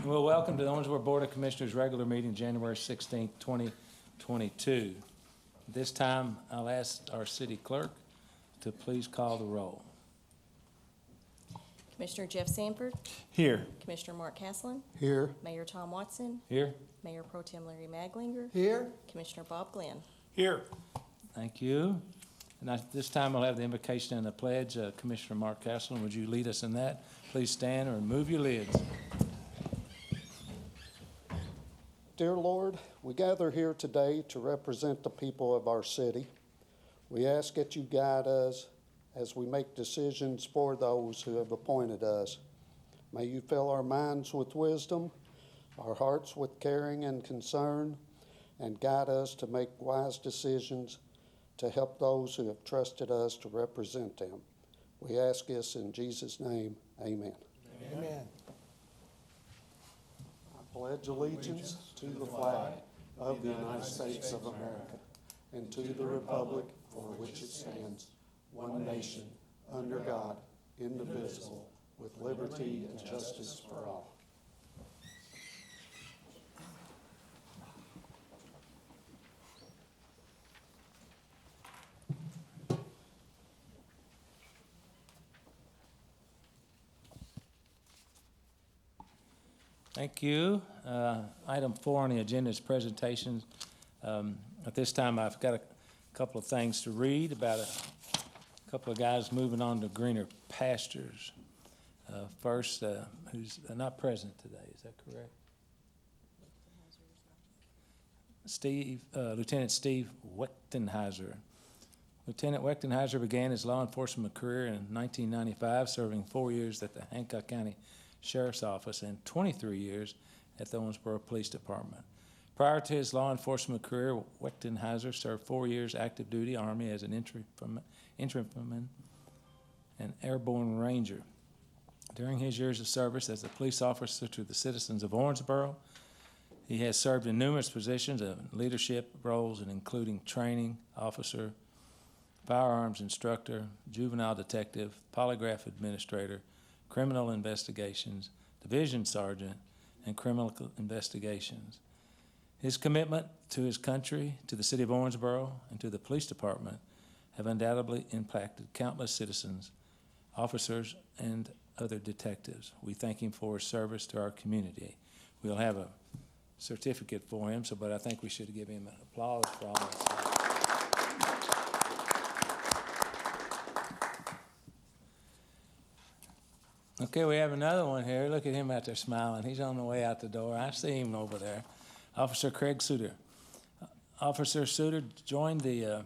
Well, welcome to the Orangeboard Board of Commissioners regular meeting, January 16th, 2022. This time, I'll ask our city clerk to please call the roll. Commissioner Jeff Sanford. Here. Commissioner Mark Caslen. Here. Mayor Tom Watson. Here. Mayor Pro Tem Larry Maglinger. Here. Commissioner Bob Glenn. Here. Thank you. And this time we'll have the invocation and the pledge. Commissioner Mark Caslen, would you lead us in that? Please stand or remove your lids. Dear Lord, we gather here today to represent the people of our city. We ask that you guide us as we make decisions for those who have appointed us. May you fill our minds with wisdom, our hearts with caring and concern, and guide us to make wise decisions to help those who have trusted us to represent them. We ask this in Jesus' name, amen. Amen. I pledge allegiance to the flag of the United States of America and to the republic for which it stands, one nation, under God, indivisible, with liberty and justice for all. Thank you. Item 4 on the agenda is presentations. At this time, I've got a couple of things to read about a couple of guys moving on to greener pastures. First, who's not present today, is that correct? Lieutenant Steve Wechtenhauser. Lieutenant Wechtenhauser began his law enforcement career in 1995, serving 4 years at the Hancock County Sheriff's Office and 23 years at the Orangeboro Police Department. Prior to his law enforcement career, Wechtenhauser served 4 years active duty Army as an infantryman and airborne ranger. During his years of service as a police officer to the citizens of Orangeboro, he has served in numerous positions of leadership roles, including training officer, firearms instructor, juvenile detective, polygraph administrator, criminal investigations, division sergeant, and criminal investigations. His commitment to his country, to the city of Orangeboro, and to the police department have undoubtedly impacted countless citizens, officers, and other detectives. We thank him for his service to our community. We'll have a certificate for him, but I think we should give him an applause for all this. Okay, we have another one here. Look at him out there smiling. He's on the way out the door. I see him over there. Officer Craig Suter. Officer Suter joined the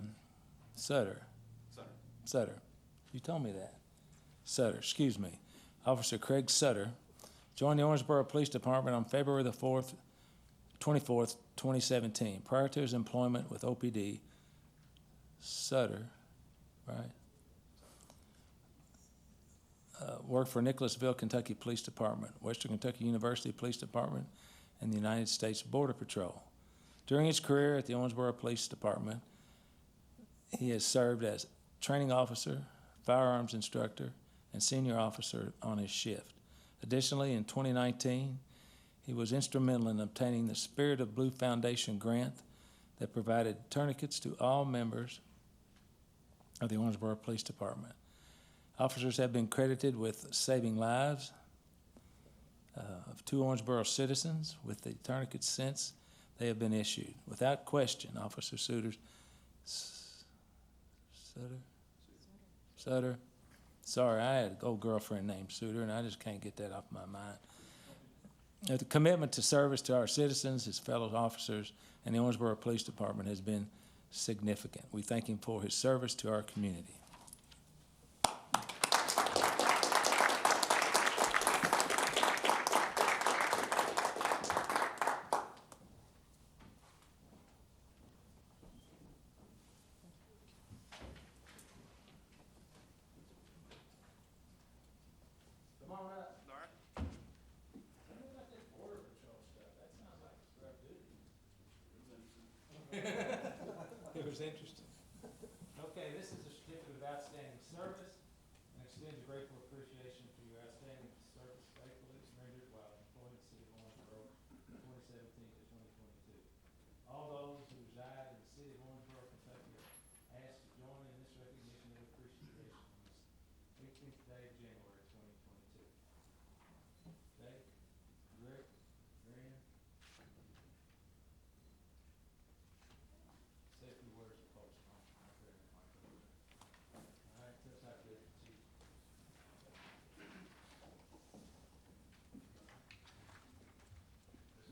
Sutter. You told me that. Sutter, excuse me. Officer Craig Sutter joined the Orangeboro Police Department on February the 24th, 2017. Prior to his employment with OPD, Sutter, right? Worked for Nicholasville, Kentucky Police Department, Western Kentucky University Police Department, and the United States Border Patrol. During his career at the Orangeboro Police Department, he has served as training officer, firearms instructor, and senior officer on his shift. Additionally, in 2019, he was instrumental in obtaining the Spirit of Blue Foundation grant that provided tourniquets to all members of the Orangeboro Police Department. Officers have been credited with saving lives of 2 Orangeboro citizens with the tourniquets since they have been issued. Without question, Officer Suter. Sorry, I had an old girlfriend named Suter, and I just can't get that off my mind. The commitment to service to our citizens, his fellow officers, and the Orangeboro Police Department has been significant. We thank him for his service to our community. It was interesting. Okay, this is a certificate of outstanding service and extends a grateful appreciation for your outstanding service faithfully rendered while employed in the city of Orange. All those who reside in the city of Orangeboro, Kentucky are asked to join in this recognition of appreciation on this 18th day of January 2022. Jake, Rick, Marion, say a few words of folks. All right, let's have the chief.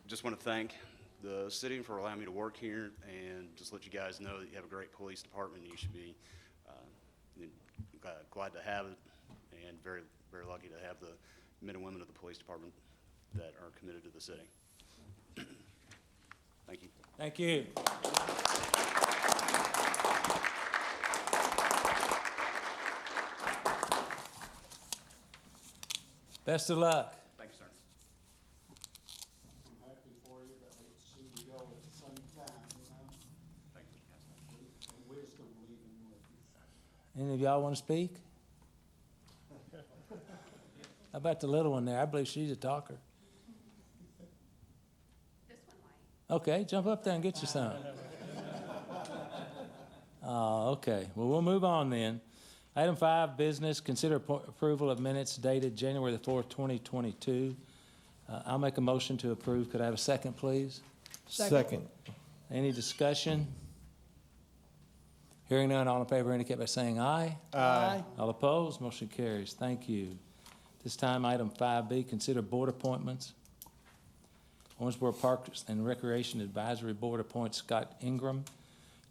Just want to thank the city for allowing me to work here, and just let you guys know that you have a great police department. You should be glad to have it, and very, very lucky to have the men and women of the police department that are committed to the city. Thank you. Thank you. Best of luck. Thank you, sir. I'm happy for you, but I hate to see you go at the same time, you know? Thank you. And wisdom leaving with you. Any of y'all want to speak? How about the little one there? I believe she's a talker. This one might. Okay, jump up there and get you some. Oh, okay. Well, we'll move on then. Item 5, business, consider approval of minutes dated January the 4th, 2022. I'll make a motion to approve. Could I have a second, please? Second. Any discussion? Hearing none, all in favor indicate by saying aye. Aye. All opposed, motion carries. Thank you. This time, item 5B, consider board appointments. Orangeboard Parks and Recreation Advisory Board appoints Scott Ingram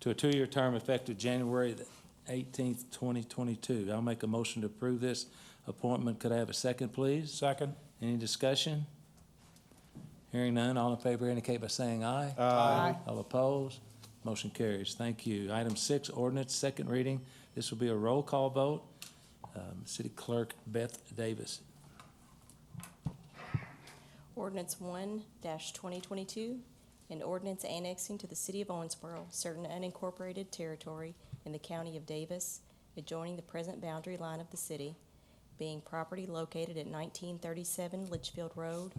to a 2-year term effective January the 18th, 2022. I'll make a motion to approve this appointment. Could I have a second, please? Second. Any discussion? Hearing none, all in favor indicate by saying aye. Aye. All opposed, motion carries. Thank you. Item 6, ordinance, second reading. This will be a roll call vote. City Clerk Beth Davis. Ordinance 1-2022, an ordinance annexing to the city of Owensboro certain unincorporated territory in the county of Davis, adjoining the present boundary line of the city, being property located at 1937 Litchfield Road,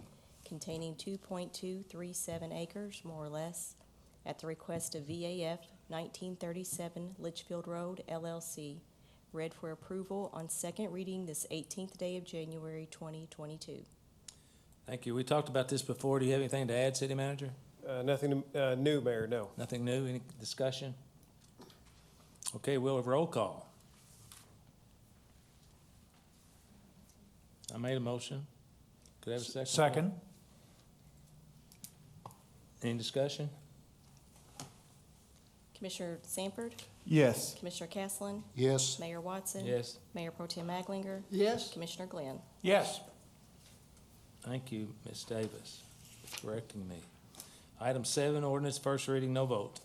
containing 2.237 acres, more or less, at the request of VAF 1937 Litchfield Road, LLC, read for approval on second reading this 18th day of January 2022. Thank you. We talked about this before. Do you have anything to add, City Manager? Nothing new, Mayor, no. Nothing new? Any discussion? Okay, we'll have roll call. I made a motion. Could I have a second? Second. Any discussion? Commissioner Sanford, Yes. Commissioner Castleton, Yes, Mayor Watson. Yes. Mayor Pro Tem Maglinger, Yes. Commissioner Glenn. Yes. Thank you, Ms. Davis, for correcting me. Item 7, ordinance, first reading, no vote.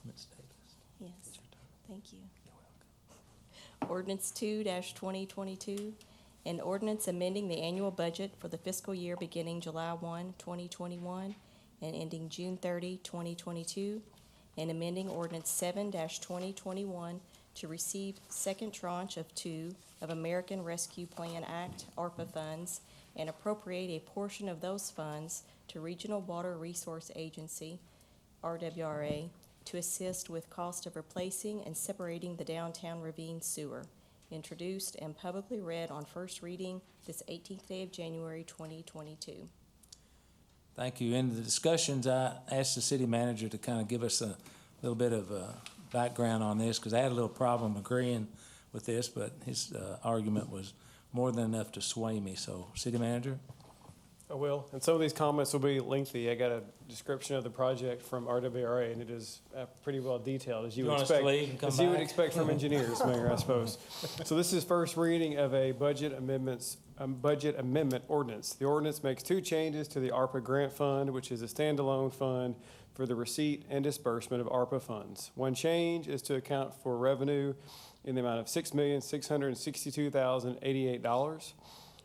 Ms. Davis, Yes, it's your turn. thank you. You're welcome. Ordinance 2-2022, an ordinance amending the annual budget for the fiscal year beginning July 1, 2021, and ending June 30, 2022, and amending ordinance 7-2021 to receive second tranche of 2 of American Rescue Plan Act, ARPA funds, and appropriate a portion of those funds to Regional Water Resource Agency, RWRA, to assist with cost of replacing and separating the downtown ravine sewer, introduced and publicly read on first reading this 18th day of January 2022. Thank you. In the discussions, I asked the city manager to kind of give us a little bit of background on this, because I had a little problem agreeing with this, but his argument was more than enough to sway me. So, city manager? I will. And some of these comments will be lengthy. I got a description of the project from RWRA, and it is pretty well detailed, as you would want us to expect. leave and come As you would back? expect from engineers, Mayor, I suppose. So this is first reading of a budget amendment ordinance. The ordinance makes 2 changes to the ARPA grant fund, which is a standalone fund for the receipt and disbursement of ARPA funds. One change is to account for revenue in the amount of $6,662,088,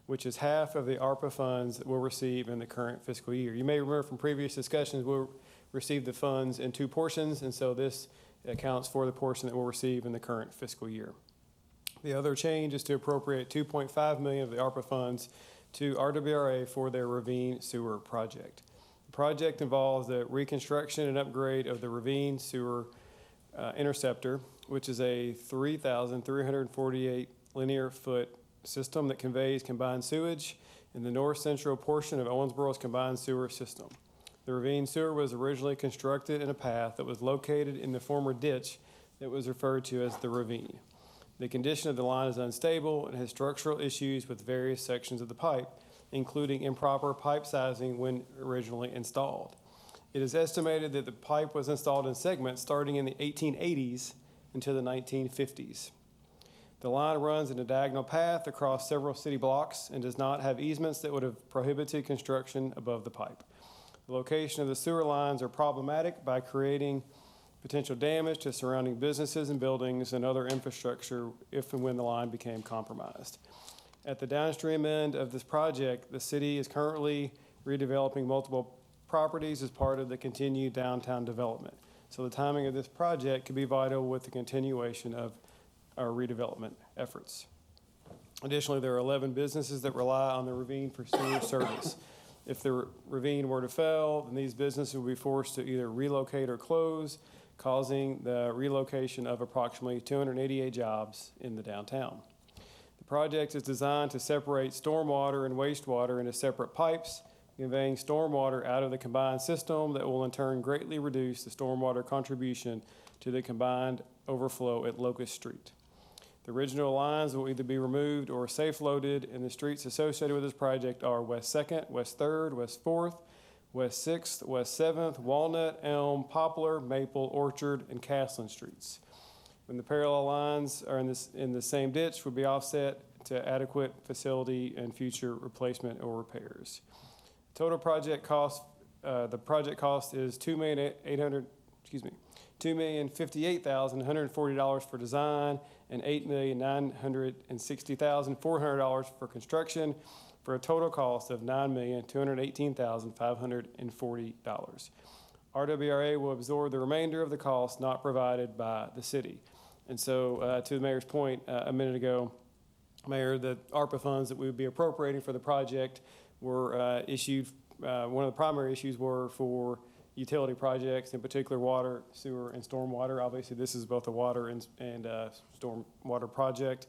which is half of the ARPA funds that we'll receive in the current fiscal year. You may remember from previous discussions, we'll receive the funds in 2 portions, and so this accounts for the portion that we'll receive in the current fiscal year. The other change is to appropriate $2.5 million of the ARPA funds to RWRA for their Ravine Sewer Project. The project involves the reconstruction and upgrade of the Ravine Sewer Interceptor, which is a 3,348 linear foot system that conveys combined sewage in the north-central portion of Owensboro's combined sewer system. The Ravine Sewer was originally constructed in a path that was located in the former ditch that was referred to as the ravine. The condition of the line is unstable and has structural issues with various sections of the pipe, including improper pipe sizing when originally installed. It is estimated that the pipe was installed in segments starting in the 1880s until the 1950s. The line runs in a diagonal path across several city blocks and does not have easements that would have prohibited construction above the pipe. The location of the sewer lines are problematic by creating potential damage to surrounding businesses and buildings and other infrastructure if and when the line became compromised. At the downstream end of this project, the city is currently redeveloping multiple properties as part of the continued downtown development. So the timing of this project could be vital with the continuation of our redevelopment efforts. Additionally, there are 11 businesses that rely on the ravine for sewer service. If the ravine were to fail, then these businesses would be forced to either relocate or close, causing the relocation of approximately 288 jobs in the downtown. The project is designed to separate stormwater and wastewater into separate pipes, conveying stormwater out of the combined system that will in turn greatly reduce the stormwater contribution to the combined overflow at Locust Street. The original lines will either be removed or safe loaded, and the streets associated with this project are West 2nd, West 3rd, West 4th, West 6th, West 7th, Walnut, Elm, Poplar, Maple, Orchard, and Castlin Streets. When the parallel lines are in the same ditch, will be offset to adequate facility and future replacement or repairs. Total project cost, the project cost is $2,058,140 for design and $8,960,400 for construction, for a total cost of $9,218,540. RWRA will absorb the remainder of the cost not provided by the city. And so, to the mayor's point a minute ago, Mayor, the ARPA funds that we would be appropriating for the project were issued. One of the primary issues were for utility projects, in particular water, sewer, and stormwater. Obviously, this is both a water and stormwater project,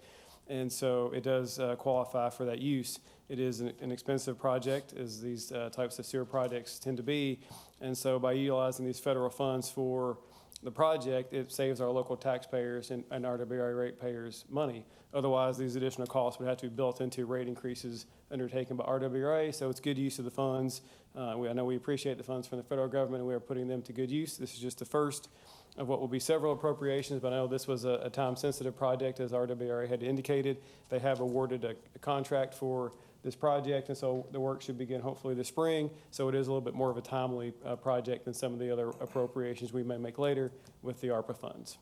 and so it does qualify for that use. It is an expensive project, as these types of sewer projects tend to be, and so by utilizing these federal funds for the project, it saves our local taxpayers and RWRA ratepayers money. Otherwise, these additional costs would have to be built into rate increases undertaken by RWRA, so it's good use of the funds. I know we appreciate the funds from the federal government, and we are putting them to good use. This is just the first of what will be several appropriations, but I know this was a time-sensitive project, as RWRA had indicated. They have awarded a contract for this project, and so the work should begin hopefully this spring. So it is a little bit more of a timely project than some of the other appropriations we may make later with the ARPA funds.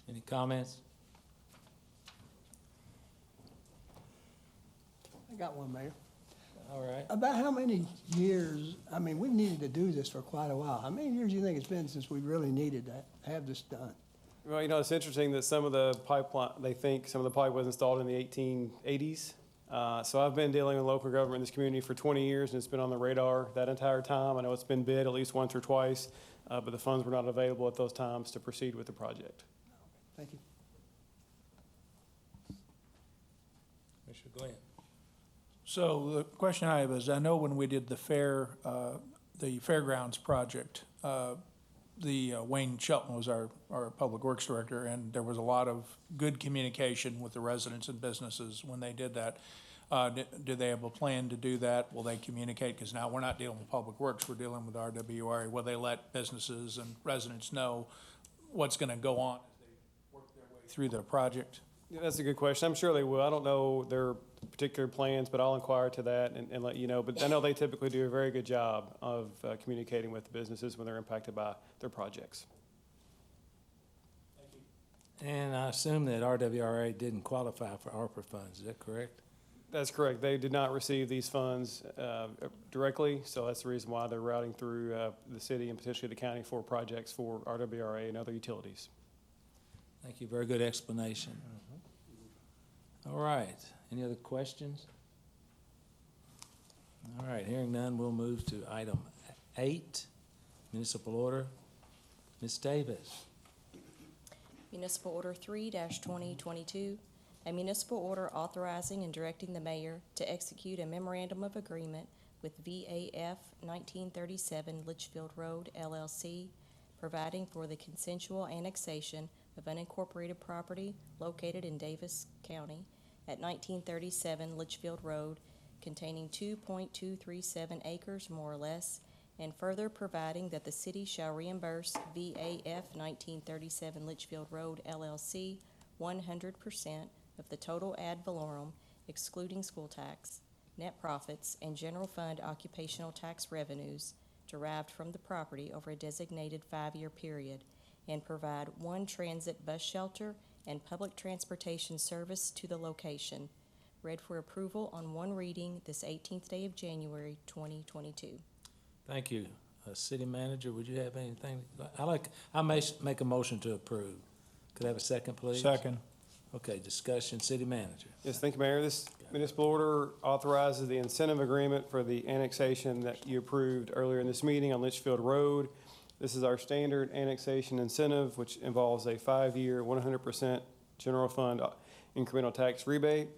Any comments? I got one, Mayor. All right. About how many years, I mean, we've needed to do this for quite a while. How many years do you think it's been since we really needed to have this done? Well, you know, it's interesting that some of the pipeline, they think some of the pipe was installed in the 1880s. So I've been dealing with local government in this community for 20 years, and it's been on the radar that entire time. I know it's been bid at least once or twice, but the funds were not available at those times to proceed with the project. Thank you. Commissioner Glenn. So the question I have is, I know when we did the fairgrounds project, Wayne Shelton was our public works director, and there was a lot of good communication with the residents and businesses when they did that. Do they have a plan to do that? Will they communicate? Because now we're not dealing with public works, we're dealing with RWRA. Will they let businesses and residents know what's going to go on as they work their way through the project? Yeah, that's a good question. I'm sure they will. I don't know their particular plans, but I'll inquire to that and let you know. But I know they typically do a very good job of communicating with the businesses when they're impacted by their projects. And I assume that RWRA didn't qualify for ARPA funds, is that correct? That's correct. They did not receive these funds directly, so that's the reason why they're routing through the city and potentially the county for projects for RWRA and other utilities. Thank you, very good explanation. All right, any other questions? All right, hearing none, we'll move to item 8, municipal order. Ms. Davis. Municipal Order 3-2022, a municipal order authorizing and directing the mayor to execute a memorandum of agreement with VAF 1937 Litchfield Road LLC, providing for the consensual annexation of unincorporated property located in Davis County at 1937 Litchfield Road, containing 2.237 acres more or less, and further providing that the city shall reimburse VAF 1937 Litchfield Road LLC 100% of the total ad valorem, excluding school tax, net profits, and general fund occupational tax revenues derived from the property over a designated 5-year period, and provide 1 transit bus shelter and public transportation service to the location. Read for approval on 1 reading this 18th day of January 2022. Thank you. City Manager, would you have anything? I may make a motion to approve. Could I have a second, please? Second. Okay, discussion, City Manager. Yes, thank you, Mayor. This municipal order authorizes the incentive agreement for the annexation that you approved earlier in this meeting on Litchfield Road. This is our standard annexation incentive, which involves a 5-year, 100% general fund incremental tax rebate.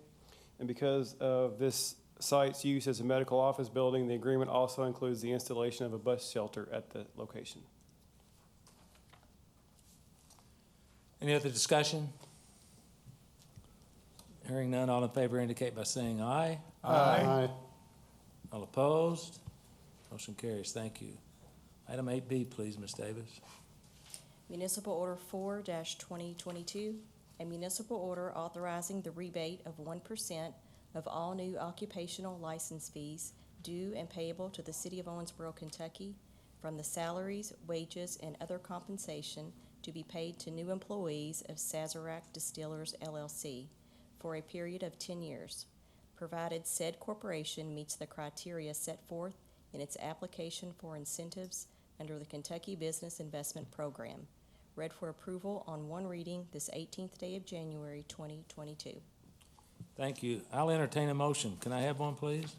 And because of this site's use as a medical office building, the agreement also includes the installation of a bus shelter at the location. Any other discussion? Hearing none, all in favor indicate by saying aye. Aye. All opposed? Motion carries. Thank you. Item 8B, please, Ms. Davis. Municipal Order 4-2022, a municipal order authorizing the rebate of 1% of all new occupational license fees due and payable to the City of Owensboro, Kentucky, from the salaries, wages, and other compensation to be paid to new employees of Sazerac Distillers LLC for a period of 10 years, provided said corporation meets the criteria set forth in its application for incentives under the Kentucky Business Investment Program. Read for approval on 1 reading this 18th day of January 2022. Thank you. I'll entertain a motion. Can I have one, please?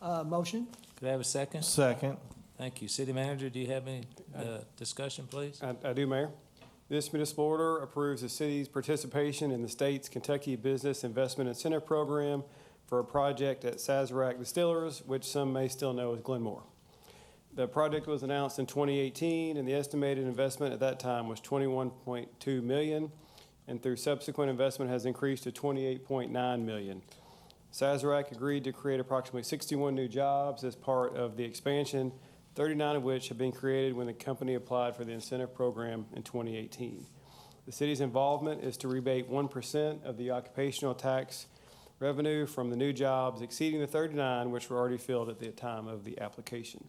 Motion? Could I have a second? Second. Thank you. City Manager, do you have any discussion, please? I do, Mayor. This municipal order approves the city's participation in the state's Kentucky Business Investment Incentive Program for a project at Sazerac Distillers, which some may still know as Glenmore. The project was announced in 2018, and the estimated investment at that time was $21.2 million, and through subsequent investment has increased to $28.9 million. Sazerac agreed to create approximately 61 new jobs as part of the expansion, 39 of which have been created when the company applied for the incentive program in 2018. The city's involvement is to rebate 1% of the occupational tax revenue from the new jobs exceeding the 39 which were already filled at the time of the application.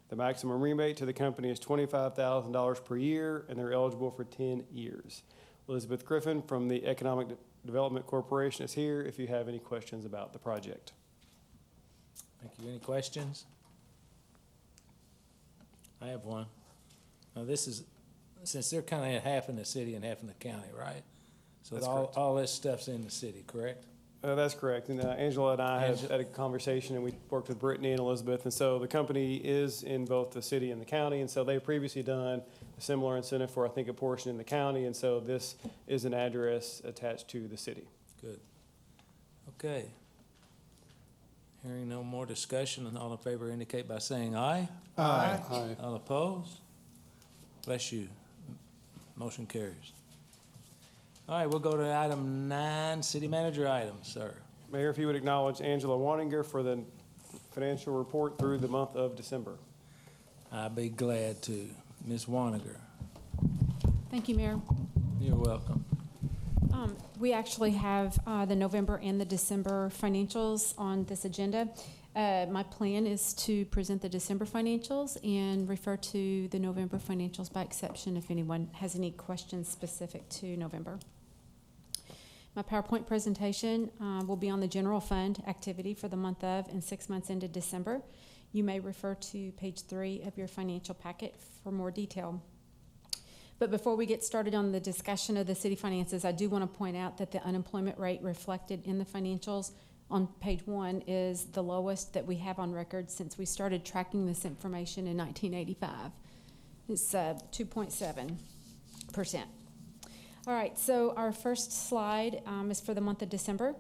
The maximum rebate to the company is $25,000 per year, and they're eligible for 10 years. Elizabeth Griffin from the Economic Development Corporation is here if you have any questions about the project. Thank you. Any questions? I have one. Now, this is, since they're kind of half in the city and half in the county, right? So That's all, correct. all this stuff's in the city, correct? That's correct. And Angela and I had a conversation, and we worked with Brittany and Elizabeth. And so the company is in both the city and the county. And so they've previously done a similar incentive for, I think, a portion in the county. And so this is an address attached to the city. Good. Okay. Hearing no more discussion, and all in favor indicate by saying aye. Aye. All opposed? Bless you. Motion carries. All right, we'll go to item 9, city manager items, sir. Mayor, if you would acknowledge Angela Waninger for the financial report through the month of December. I'd be glad to. Ms. Waniger, Thank you, Mayor. you're welcome. We actually have the November and the December financials on this agenda. My plan is to present the December financials and refer to the November financials by exception if anyone has any questions specific to November. My PowerPoint presentation will be on the general fund activity for the month of and 6 months into December. You may refer to page 3 of your financial packet for more detail. But before we get started on the discussion of the city finances, I do want to point out that the unemployment rate reflected in the financials on page 1 is the lowest that we have on record since we started tracking this information in 1985. It's 2.7%. All right, so our first slide is for the month of December.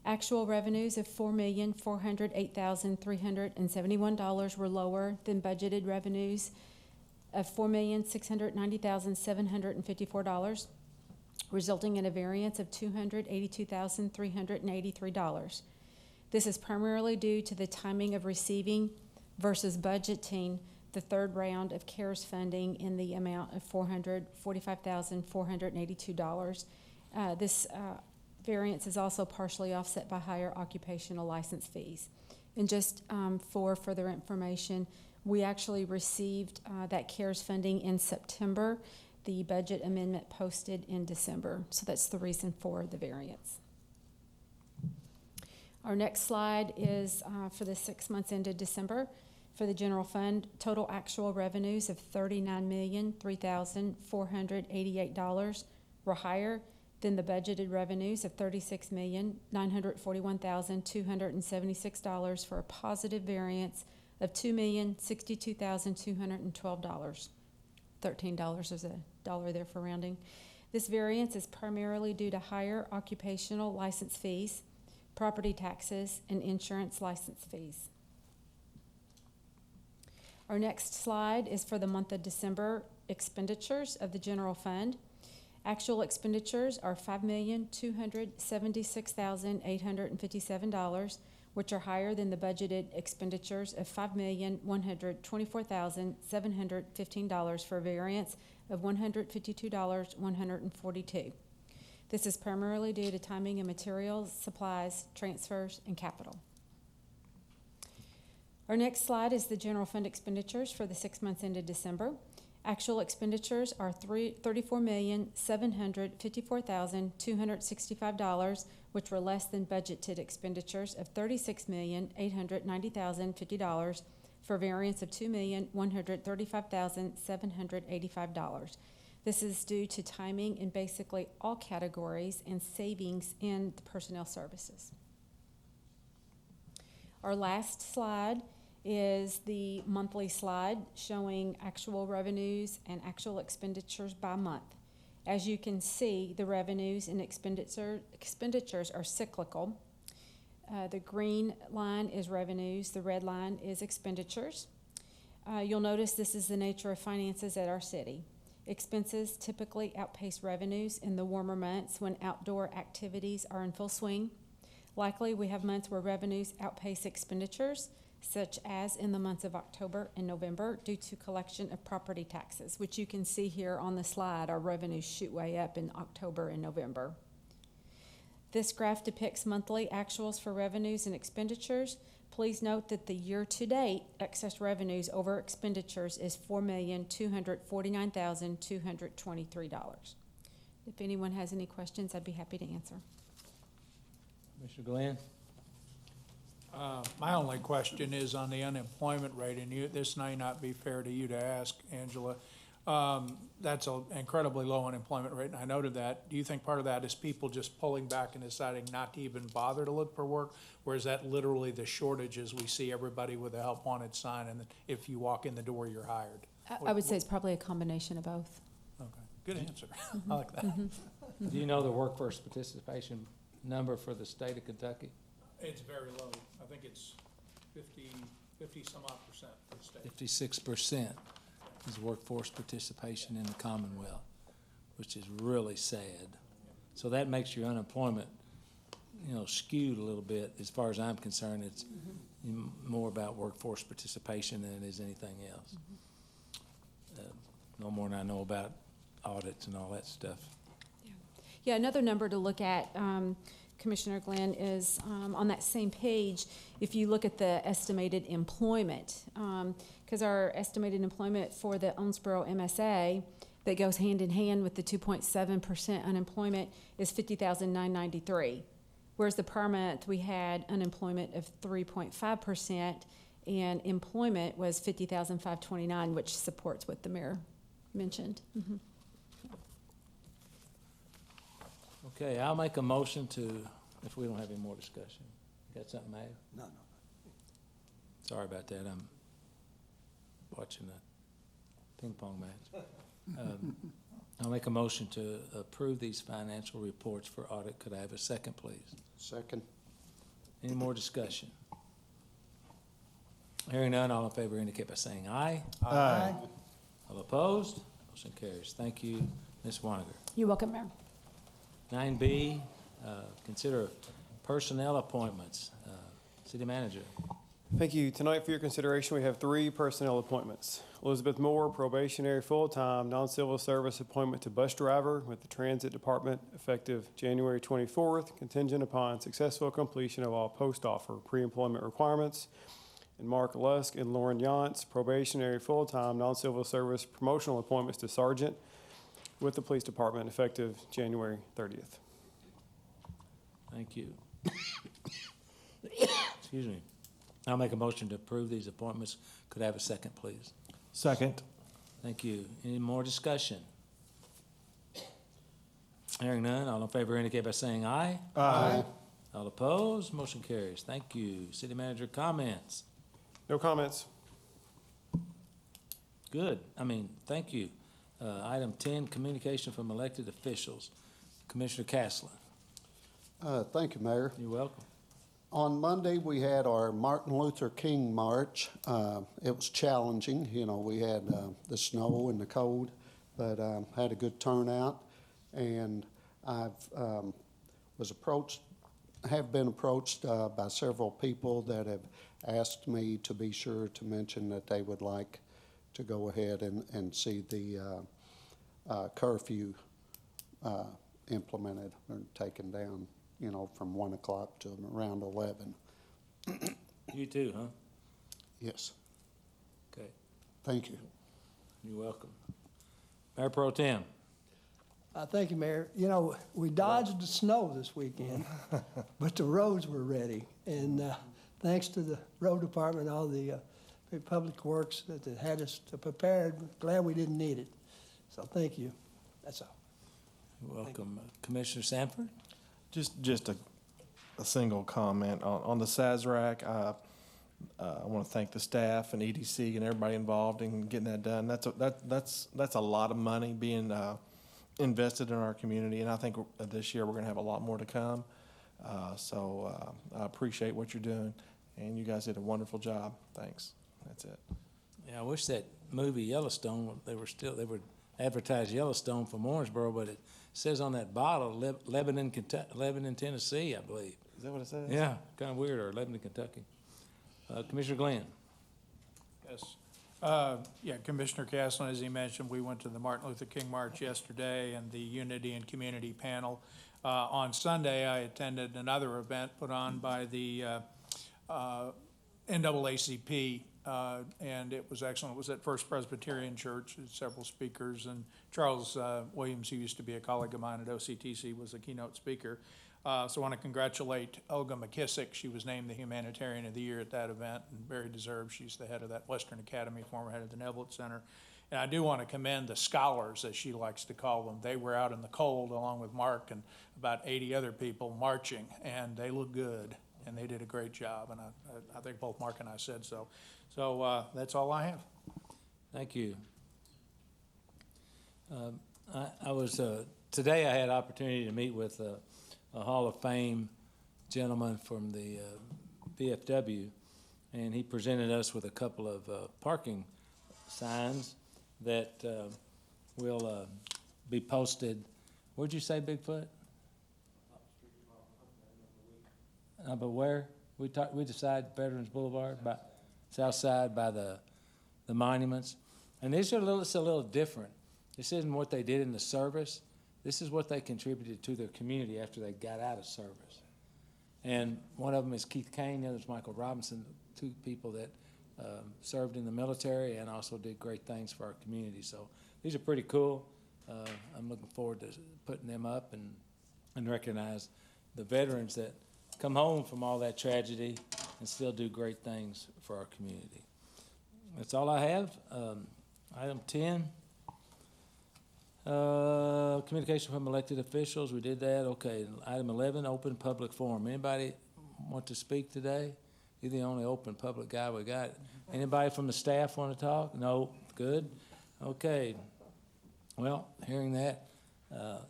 Actual revenues of $4,408,371 were lower than budgeted revenues of $4,690,754, resulting in a variance of $282,383. This is primarily due to the timing of receiving versus budgeting the third round of CARES funding in the amount of $445,482. This variance is also partially offset by higher occupational license fees. And just for further information, we actually received that CARES funding in September. The budget amendment posted in December, so that's the reason for the variance. Our next slide is for the 6 months ended December. For the general fund, total actual revenues of $39,003,488 were higher than the budgeted revenues of $36,941,276 for a positive variance of $2,062,212. $13 is a dollar there for rounding. This variance is primarily due to higher occupational license fees, property taxes, and insurance license fees. Our next slide is for the month of December expenditures of the general fund. Actual expenditures are $5,276,857, which are higher than the budgeted expenditures of $5,124,715 for a variance of $152,142. This is primarily due to timing of materials, supplies, transfers, and capital. Our next slide is the general fund expenditures for the 6 months ended December. Actual expenditures are $34,754,265, which were less than budgeted expenditures of $36,890,050 for a variance of $2,135,785. This is due to timing in basically all categories and savings in the personnel services. Our last slide is the monthly slide showing actual revenues and actual expenditures by month. As you can see, the revenues and expenditures are cyclical. The green line is revenues, the red line is expenditures. You'll notice this is the nature of finances at our city. Expenses typically outpace revenues in the warmer months when outdoor activities are in full swing. Likely, we have months where revenues outpace expenditures, such as in the months of October and November due to collection of property taxes, which you can see here on the slide. Our revenues shoot way up in October and November. This graph depicts monthly actuals for revenues and expenditures. Please note that the year-to-date excess revenues over expenditures is $4,249,223. If anyone has any questions, I'd be happy to answer. Mr. Glenn? My only question is on the unemployment rate, and this may not be fair to you to ask, Angela. That's an incredibly low unemployment rate, and I noted that. Do you think part of that is people just pulling back and deciding not to even bother to look for work? Or is that literally the shortages we see everybody with a help wanted sign, and if you walk in the door, you're hired? I would say it's probably a combination of both. Okay, good answer. I like that. Do you know the workforce participation number for the state of Kentucky? It's very low. I think it's 50 some odd percent for the state. 56% is workforce participation in the Commonwealth, which is really sad. So that makes your unemployment, skewed a little bit. As far as I'm concerned, it's more about workforce participation than it is anything else. No more than I know about audits and all that stuff. Yeah, another number to look at, Commissioner Glenn, is on that same page, if you look at the estimated employment, because our estimated employment for the Owensboro MSA that goes hand in hand with the 2.7% unemployment is 50,993, whereas the prior month we had unemployment of 3.5% and employment was 50,529, which supports what the mayor mentioned. Okay, I'll make a motion to, if we don't have any more discussion. Got something, Mayor? No. Sorry about that, I'm watching a ping pong match. I'll make a motion to approve these financial reports for audit. Could I have a second, please? Second. Any more discussion? Hearing none, all in favor indicate by saying aye. Aye. All opposed? Motion carries. Thank you, Ms. Woniger. You're welcome, Mayor. 9B, consider personnel appointments. City Manager. Thank you. Tonight for your consideration, we have 3 personnel appointments. Elizabeth Moore, probationary full-time, non-civil service appointment to bus driver with the Transit Department effective January 24th, contingent upon successful completion of all post-offer pre-employment requirements. And Mark Lusk and Lauren Yantz, probationary full-time, non-civil service promotional appointments to sergeant with the Police Department effective January 30th. Thank you. Excuse me. I'll make a motion to approve these appointments. Could I have a second, please? Second. Thank you. Any more discussion? Hearing none, all in favor indicate by saying aye. Aye. All opposed, motion carries. Thank you. City Manager comments. No comments. Good. Thank you. Item 10, communication from elected officials. Commissioner Castler, Thank you, Mayor. you're welcome. On Monday, we had our Martin Luther King March. It was challenging, we had the snow and the cold, but had a good turnout. And I've have been approached by several people that have asked me to be sure to mention that they would like to go ahead and see the curfew implemented or taken down, from 1 o'clock to around 11. You too, huh? Yes, Okay, thank you. you're welcome. Mayor Pro Tem. Thank you, Mayor. We dodged the snow this weekend, but the roads were ready. And thanks to the road department, all the public works that had us prepared, glad we didn't need it. So thank you. That's all. You're welcome. Commissioner Sanford? Just a single comment on the SASRAC. I want to thank the staff and EDC and everybody involved in getting that done. That's a lot of money being invested in our community, and I think this year we're going to have a lot more to come. So I appreciate what you're doing, and you guys did a wonderful job. Thanks. That's it. Yeah, I wish that movie Yellowstone, they would advertise Yellowstone from Orangeboro, but it says on that bottle, Lebanon, Tennessee, I believe. Is that what it says? Yeah, kind of weird, or Lebanon, Kentucky. Commissioner Glenn? Yes. Yeah, Commissioner Castle, as he mentioned, we went to the Martin Luther King March yesterday and the Unity and Community Panel. On Sunday, I attended another event put on by the NAACP, and it was excellent. It was at First Presbyterian Church, several speakers, and Charles Williams, who used to be a colleague of mine at OCTC, was a keynote speaker. So I want to congratulate Olga McKissick. She was named the Humanitarian of the Year at that event, and very deserved. She's the head of that Western Academy, former head of the Neville Center. And I do want to commend the scholars, as she likes to call them. They were out in the cold, along with Mark and about 80 other people, marching, and they look good, and they did a great job. And I think both Mark and I said so. So that's all I have. Thank you. Today I had opportunity to meet with a Hall of Fame gentleman from the VFW, and he presented us with a couple of parking signs that will be posted. Where'd you say, Bigfoot? But where? We decide Veterans Boulevard, by south side by the monuments. And these are it's a little different. This isn't what they did in the service. This is what they contributed to their community after they got out of service. And one of them is Keith Kane, the other is Michael Robinson, two people that served in the military and also did great things for our community. So these are pretty cool. I'm looking forward to putting them up and recognize the veterans that come home from all that tragedy and still do great things for our community. That's all I have. Item 10. Communication from elected officials, we did that, okay. Item 11, open public forum. Anybody want to speak today? You're the only open public guy we got. Anybody from the staff want to talk? No, good, okay. Well, hearing that,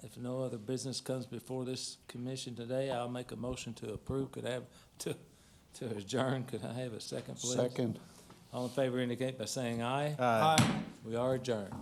if no other business comes before this commission today, I'll make a motion to approve. Could I have, to adjourn, could I have a second, please? Second. All in favor indicate by saying aye. Aye. We are adjourned.